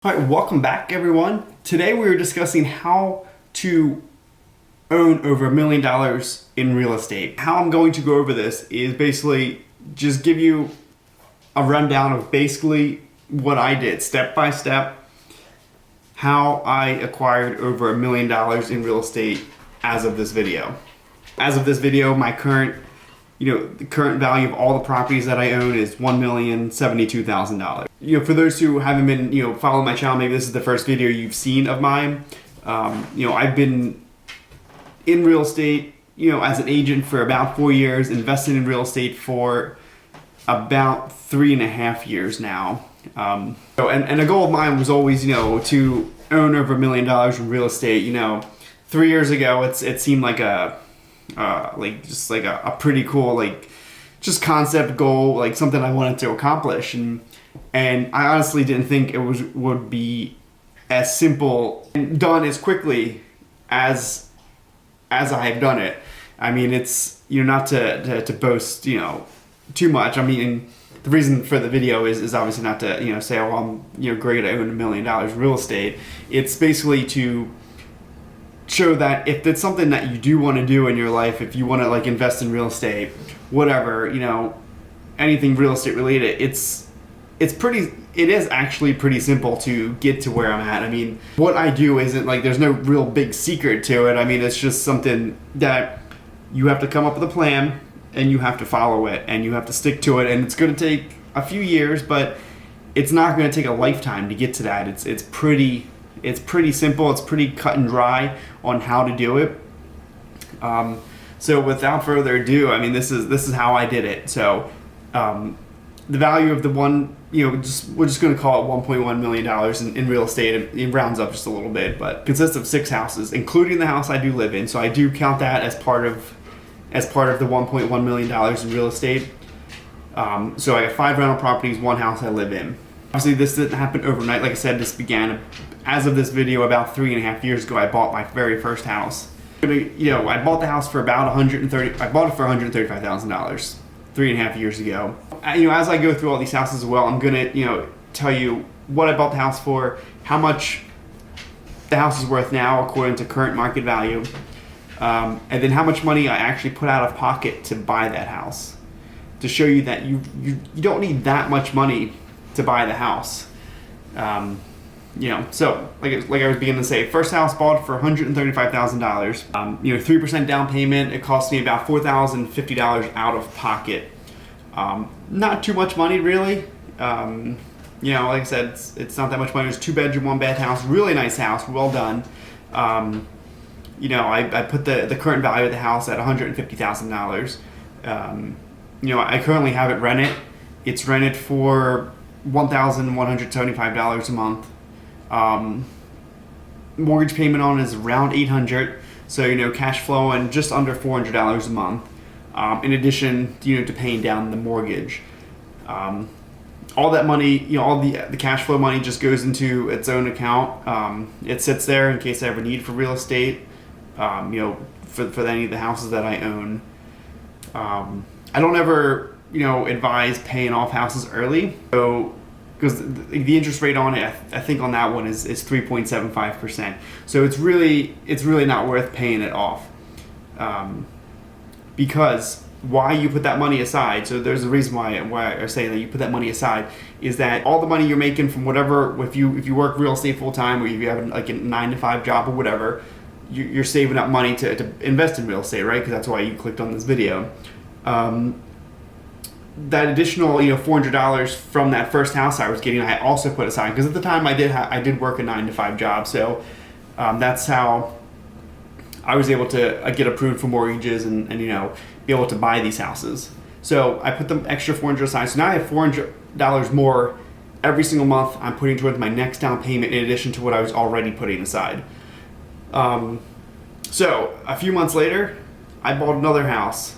All right, welcome back everyone. Today we are discussing how to own over $1 million in real estate. How I'm going to go over this is basically just give you a rundown of basically what I did step by step, how I acquired over $1 million in real estate as of this video. As of this video, my current the current value of all the properties that I own is $1,072,000. For those who haven't been, following my channel, maybe this is the first video you've seen of mine. I've been in real estate, as an agent for about 4 years, invested in real estate for about 3.5 years now. And a goal of mine was always, to own over $1 million in real estate. 3 years ago, it seemed like a pretty cool just concept goal, something I wanted to accomplish, and I honestly didn't think it would be as simple and done as quickly as I have done it. I mean, it's not to boast too much. I mean, the reason for the video is obviously not to say, oh, I'm great, I own $1 million in real estate. It's basically to show that if it's something that you do want to do in your life, if you want to invest in real estate, whatever, anything real estate related, it is actually pretty simple to get to where I'm at. I mean, what I do isn't there's no real big secret to it. I mean, it's just something that you have to come up with a plan and you have to follow it and you have to stick to it, and it's going to take a few years, but it's not going to take a lifetime to get to that. It's pretty simple. It's pretty cut and dry on how to do it. So without further ado, I mean, this is how I did it. So the value of the one, we're just going to call it $1.1 million in real estate. It rounds up just a little bit, but consists of 6 houses, including the house I do live in. So I do count that as part of the $1.1 million in real estate. So I have 5 rental properties, 1 house I live in. Obviously, this didn't happen overnight. Like I said, this began, as of this video, about 3.5 years ago. I bought my very first house. I bought the house for about I bought it for $135,000 3.5 years ago. As I go through all these houses as well, I'm gonna tell you what I bought the house for, how much the house is worth now according to current market value, and then how much money I actually put out of pocket to buy that house, to show you that you don't need that much money to buy the house. So like I was beginning to say, first house bought for $135,000. 3% down payment. It cost me about $4,050 out of pocket. Not too much money, really. Like I said, it's not that much money. It's 2-bedroom, 1-bath house. Really nice house. Well done. I put the current value of the house at $150,000. I currently have it rented. It's rented for $1,175 a month. Mortgage payment on is around $800, so cash flow and just under $400 a month. In addition, to paying down the mortgage. All that money, all the cash flow money just goes into its own account. It sits there in case I ever need for real estate. For any of the houses that I own. I don't ever advise paying off houses early, because the interest rate on it, I think on that one is 3.75%. So it's really not worth paying it off. Because why you put that money aside, so there's a reason why I say that you put that money aside, is that all the money you're making from whatever, if you work real estate full time, or if you have a 9-to-5 job or whatever, you're saving up money to invest in real estate, right? Because that's why you clicked on this video. That additional $400 from that first house I was getting, I also put aside, because at the time I did work a 9-to-5 job. So that's how I was able to get approved for mortgages and be able to buy these houses. So I put the extra $400 aside. So now I have $400 more every single month I'm putting towards my next down payment, in addition to what I was already putting aside. So a few months later, I bought another house.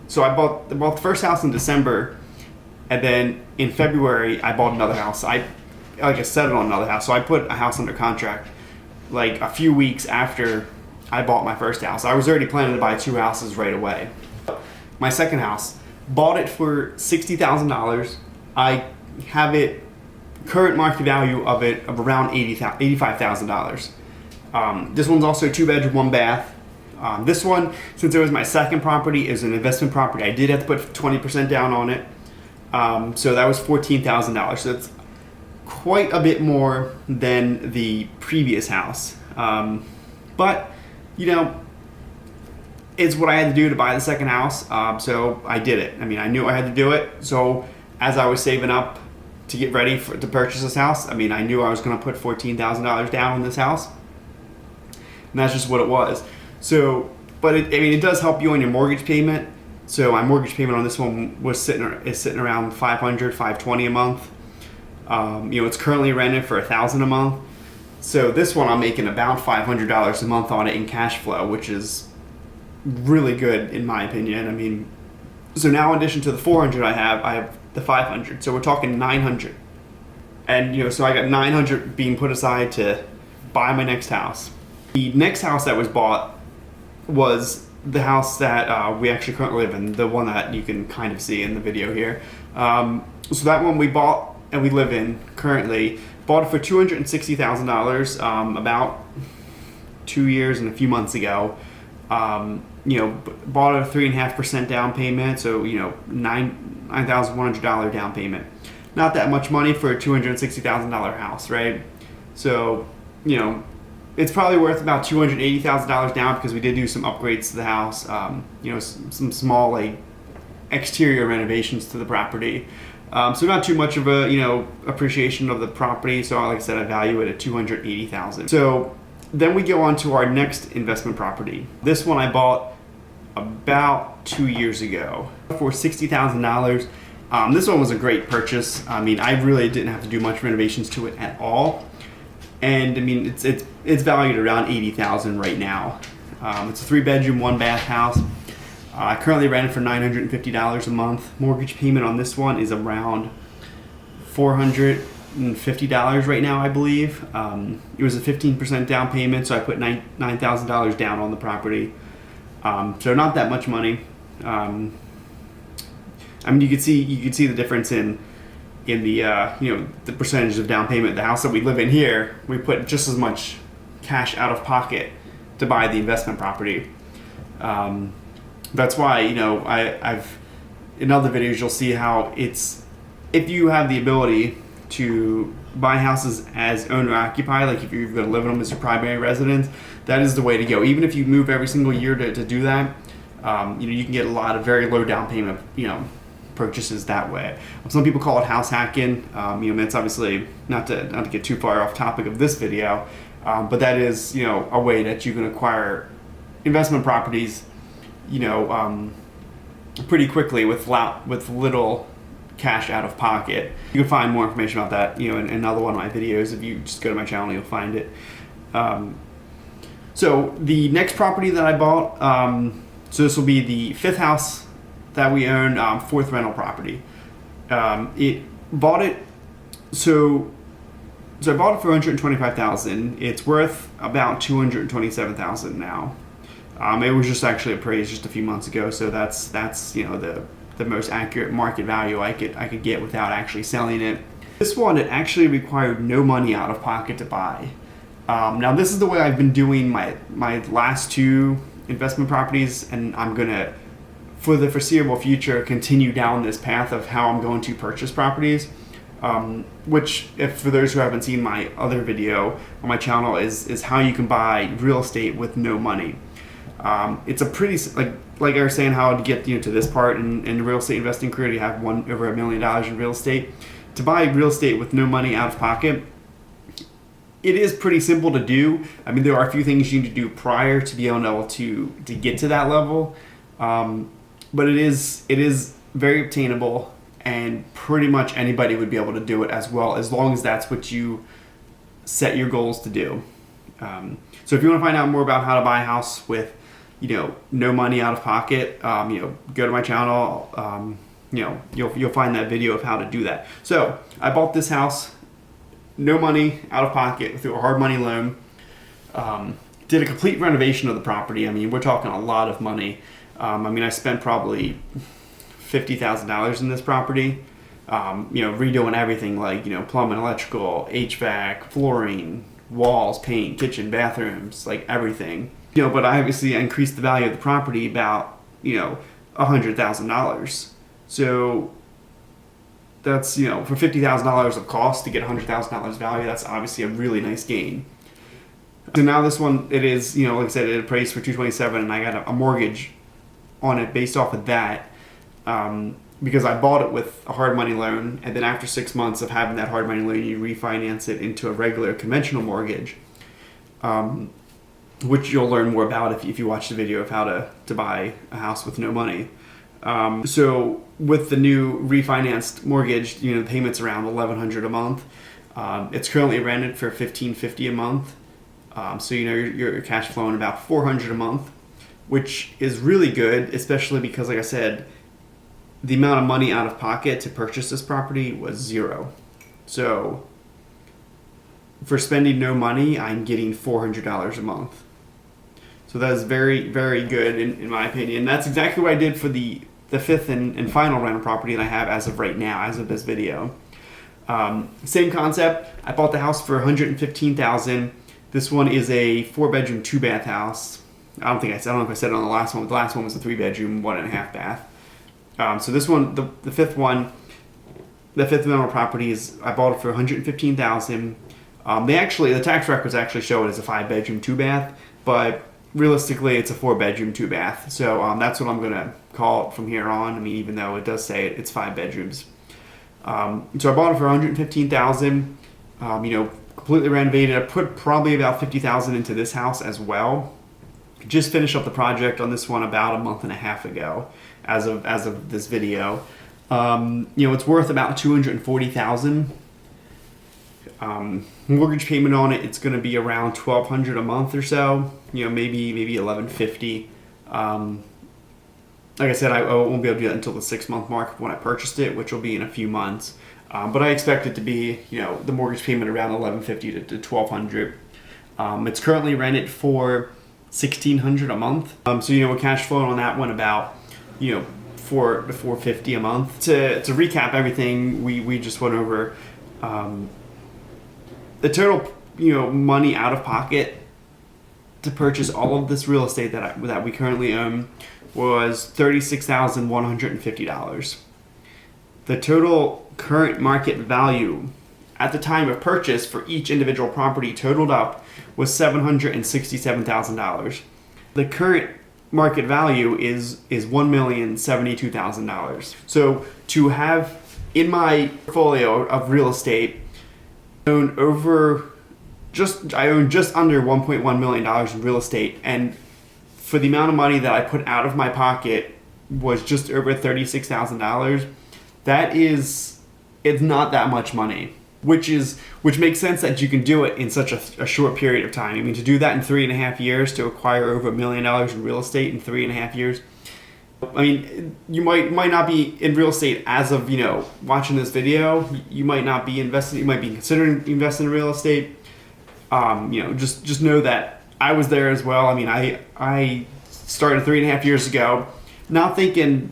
So I bought the first house in December, and then in February I bought another house. I settled on another house. So I put a house under contract a few weeks after I bought my first house. I was already planning to buy 2 houses right away. My second house, bought it for $60,000. I have it current market value of it of around $85,000. This one's also 2 bedroom, 1 bath. This one, since it was my second property, is an investment property. I did have to put 20% down on it. So that was $14,000. So that's quite a bit more than the previous house. But, you know, it's what I had to do to buy the second house. So I did it. I mean, I knew I had to do it. So as I was saving up to get ready to purchase this house, I mean, I knew I was going to put $14,000 down on this house. And that's just what it was. So, but it does help you on your mortgage payment. So my mortgage payment on this one is sitting around $500, $520 a month. You know, it's currently rented for $1,000 a month. So this one I'm making about $500 a month on it in cash flow, which is really good in my opinion. I mean, so now in addition to the $400 I have the $500. So we're talking $900. And you know, so I got $900 being put aside to buy my next house. The next house that was bought was the house that we actually currently live in, the one that you can kind of see in the video here. So that one we bought and we live in currently. Bought it for $260,000 about 2 years and a few months ago. You know, bought a 3.5% down payment, so you know, $9,100 down payment. Not that much money for a $260,000 house, right? So, you know, it's probably worth about $280,000 down because we did do some upgrades to the house. You know, some small like exterior renovations to the property. So not too much of a, you know, appreciation of the property. So like I said, I value it at $280,000. So then we go on to our next investment property. This one I bought about 2 years ago for $60,000. This one was a great purchase. I mean, I really didn't have to do much renovations to it at all. And I mean, it's valued around $80,000 right now. It's a 3 bedroom, 1 bath house. I currently rent it for $950 a month. Mortgage payment on this one is around $450 right now, I believe. It was a 15% down payment, so I put $9,000 down on the property. So not that much money. I mean, you could see the difference in the you know, the percentage of down payment. The house that we live in here, we put just as much cash out of pocket to buy the investment property. That's why, you know, I've in other videos you'll see how it's, if you have the ability to buy houses as owner occupied, like if you're going to live in them as your primary residence, that is the way to go. Even if you move every single year to do that, you know, you can get a lot of very low down payment, you know, purchases that way. Some people call it house hacking. You know, it's obviously not to get too far off topic of this video, but that is, you know, a way that you can acquire investment properties, you know, pretty quickly with little cash out of pocket. You can find more information about that, you know, in another one of my videos. If you just go to my channel, you'll find it. So the next property that I bought, so this will be the 5th house that we own, 4th rental property. So I bought it for $125,000. It's worth about $227,000 now. It was just actually appraised just a few months ago, so that's you know, the most accurate market value I could get without actually selling it. This one, it actually required no money out of pocket to buy. Now this is the way I've been doing my last 2 investment properties, and I'm gonna, for the foreseeable future, continue down this path of how I'm going to purchase properties. Which, if for those who haven't seen my other video on my channel, is how you can buy real estate with no money. It's a pretty, like I was saying, how to get, you know, to this part in real estate investing career, you have over $1 million in real estate. To buy real estate with no money out of pocket, it is pretty simple to do. I mean, there are a few things you need to do prior to be able to get to that level, but it is very obtainable, and pretty much anybody would be able to do it as well, as long as that's what you set your goals to do. So if you want to find out more about how to buy a house with, you know, no money out of pocket, you know, go to my channel. You know, you'll find that video of how to do that. So I bought this house, no money out of pocket, through a hard money loan. Did a complete renovation of the property. I mean, we're talking a lot of money. I mean, I spent probably $50,000 in this property. redoing everything, like, plumbing, electrical, HVAC, flooring, walls, paint, kitchen, bathrooms, like everything. But I obviously increased the value of the property about, $100,000. So that's, for $50,000 of cost to get $100,000 value, that's obviously a really nice gain. So now this one, it is, like I said, it appraised for $227, and I got a mortgage on it based off of that, because I bought it with a hard money loan, and then after 6 months of having that hard money loan, you refinance it into a regular conventional mortgage, which you'll learn more about if you watch the video of how to buy a house with no money. So with the new refinanced mortgage, the payment's around $1,100 a month. It's currently rented for $1,550 a month. So you're cash flowing about $400 a month, which is really good, especially because, like I said, the amount of money out of pocket to purchase this property was $0. So for spending no money, I'm getting $400 a month. So that is very, very good in my opinion. That's exactly what I did for the fifth and final rental property that I have as of right now, as of this video. Same concept. I bought the house for $115,000. This one is a 4-bedroom, 2-bath house. I don't know if I said it on the last one, but the last one was a 3-bedroom, 1.5 bath. So this one, the fifth one, the fifth rental property I bought it for $115,000. The tax records actually show it as a 5-bedroom, 2-bath, but realistically it's a 4-bedroom, 2-bath. So that's what I'm gonna call it from here on. I mean, even though it does say it's 5 bedrooms. So I bought it for $115,000. Completely renovated. I put probably about $50,000 into this house as well. Just finished up the project on this one about a month and a half ago, as of this video. It's worth about $240,000. Mortgage payment on it's going to be around $1,200 a month or so. Maybe $1,150. Like I said, I won't be able to do that until the 6-month mark when I purchased it, which will be in a few months. But I expect it to be, the mortgage payment around $1,150 to $1,200. It's currently rented for $1,600 a month. So we're cash flowing on that one about, $400 to $450 a month. To recap everything, we just went over the total, money out of pocket to purchase all of this real estate that we currently own was $36,150. The total current market value at the time of purchase for each individual property totaled up was $767,000. The current market value is $1,072,000. So to have in my portfolio of real estate, I own just under $1.1 million in real estate, and for the amount of money that I put out of my pocket was just over $36,000. It's not that much money, which makes sense that you can do it in such a short period of time. I mean, to do that in 3.5 years, to acquire over $1 million in real estate in 3.5 years. I mean, you might not be in real estate as of, watching this video. You might not be investing. You might be considering investing in real estate. Just know that I was there as well. I mean, I started 3.5 years ago, not thinking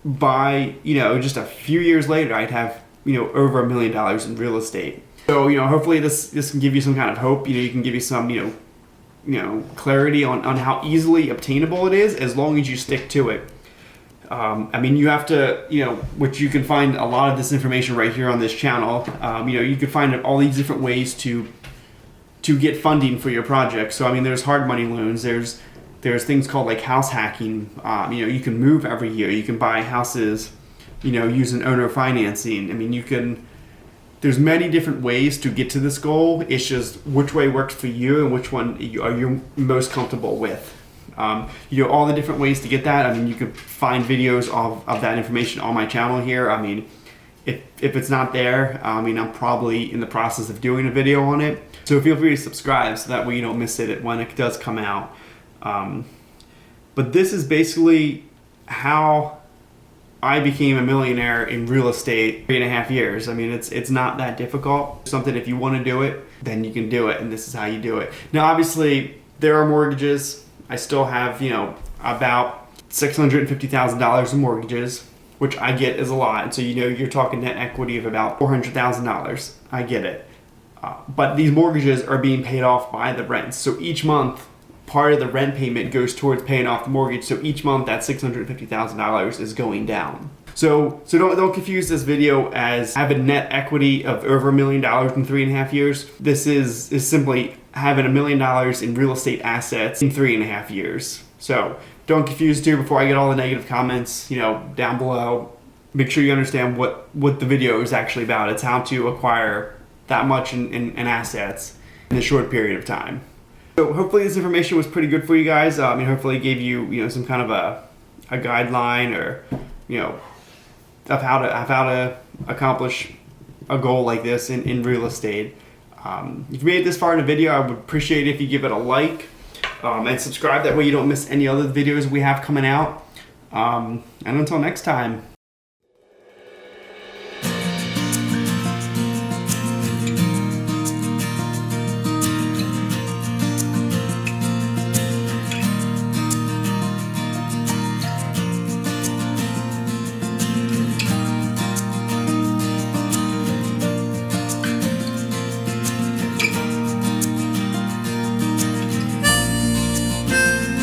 by, just a few years later, I'd have, over $1 million in real estate. So, hopefully this can give you some kind of hope. You can give you some, clarity on how easily obtainable it is, as long as you stick to it. I mean, you have to, which you can find a lot of this information right here on this channel. You can find all these different ways to get funding for your project. So, I mean, there's hard money loans. There's things called like house hacking. You can move every year. You can buy houses, using owner financing. I mean, there's many different ways to get to this goal. It's just which way works for you and which one are you most comfortable with. All the different ways to get that. I mean, you can find videos of that information on my channel here. I mean, if it's not there, I'm probably in the process of doing a video on it. So feel free to subscribe so that way you don't miss it when it does come out. But this is basically how I became a millionaire in real estate 3.5 years. I mean, it's not that difficult. Something, if you want to do it, then you can do it, and this is how you do it. Now, obviously, there are mortgages. I still have, about $650,000 in mortgages. which I get is a lot. So, you're talking net equity of about $400,000. I get it. But these mortgages are being paid off by the rents. So each month, part of the rent payment goes towards paying off the mortgage. So each month, that $650,000 is going down. So don't confuse this video as having net equity of over $1 million in 3.5 years. This is simply having $1 million in real estate assets in 3.5 years. So don't confuse it before I get all the negative comments, down below. Make sure you understand what the video is actually about. It's how to acquire that much in assets in a short period of time. So hopefully this information was pretty good for you guys. Hopefully it gave you, some kind of a guideline or, of how to accomplish a goal like this in real estate. If you made it this far in the video, I would appreciate it if you give it a like and subscribe. That way you don't miss any other videos we have coming out. And until next time.